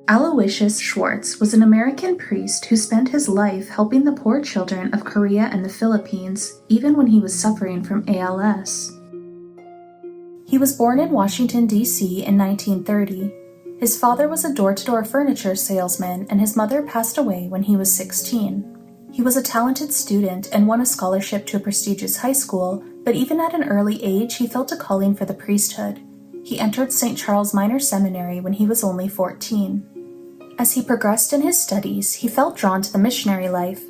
Aloysius Schwartz was an American priest who spent his life helping the poor children of Korea and the Philippines, even when he was suffering from ALS. He was born in Washington, D.C. in 1930. His father was a door-to-door furniture salesman, and his mother passed away when he was 16. He was a talented student and won a scholarship to a prestigious high school, but even at an early age, he felt a calling for the priesthood. He entered St. Charles Minor Seminary when he was only 14. As he progressed in his studies, he felt drawn to the missionary life.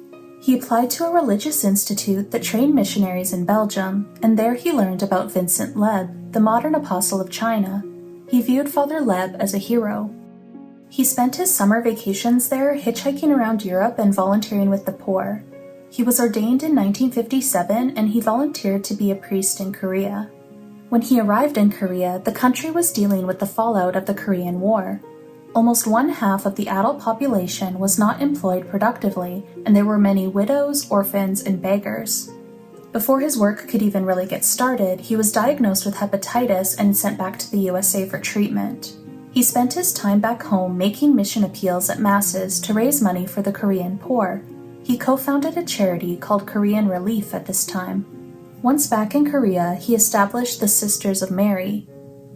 He applied to a religious institute that trained missionaries in Belgium, and there he learned about Vincent Leb, the modern apostle of China. He viewed Father Leb as a hero. He spent his summer vacations there hitchhiking around Europe and volunteering with the poor. He was ordained in 1957 and he volunteered to be a priest in Korea. When he arrived in Korea, the country was dealing with the fallout of the Korean War. Almost one-half of the adult population was not employed productively, and there were many widows, orphans, and beggars. Before his work could even really get started, he was diagnosed with hepatitis and sent back to the USA for treatment. He spent his time back home making mission appeals at masses to raise money for the Korean poor. He co-founded a charity called Korean Relief at this time. Once back in Korea, he established the Sisters of Mary.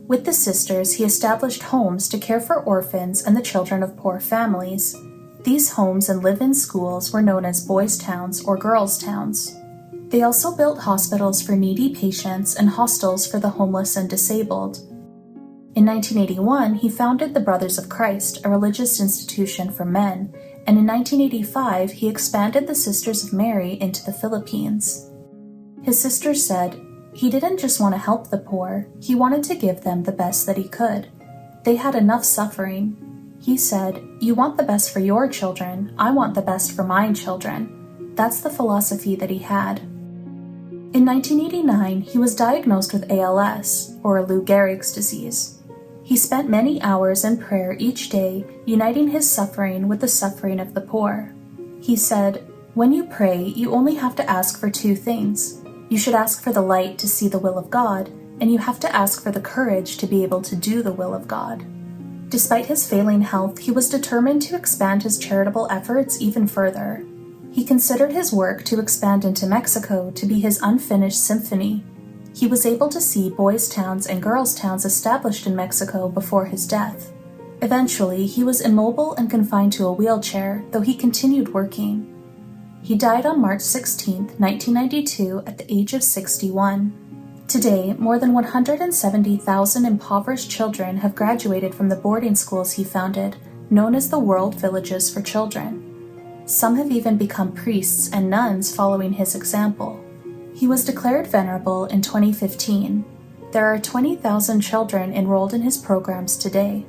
With the sisters, he established homes to care for orphans and the children of poor families. These homes and live-in schools were known as Boystowns or Girlstowns. They also built hospitals for needy patients and hostels for the homeless and disabled. In 1981, he founded the Brothers of Christ, a religious institution for men, and in 1985, he expanded the Sisters of Mary into the Philippines. His sisters said, he didn't just want to help the poor, he wanted to give them the best that he could. They had enough suffering. He said, "You want the best for your children, I want the best for my children." That's the philosophy that he had. In 1989, he was diagnosed with ALS, or Lou Gehrig's disease. He spent many hours in prayer each day, uniting his suffering with the suffering of the poor. He said, "When you pray, you only have to ask for two things. You should ask for the light to see the will of God, and you have to ask for the courage to be able to do the will of God." Despite his failing health, he was determined to expand his charitable efforts even further. He considered his work to expand into Mexico to be his unfinished symphony. He was able to see Boystowns and Girlstowns established in Mexico before his death. Eventually, he was immobile and confined to a wheelchair, though he continued working. He died on March 16, 1992, at the age of 61. Today, more than 170,000 impoverished children have graduated from the boarding schools he founded, known as the World Villages for Children. Some have even become priests and nuns following his example. He was declared venerable in 2015. There are 20,000 children enrolled in his programs today.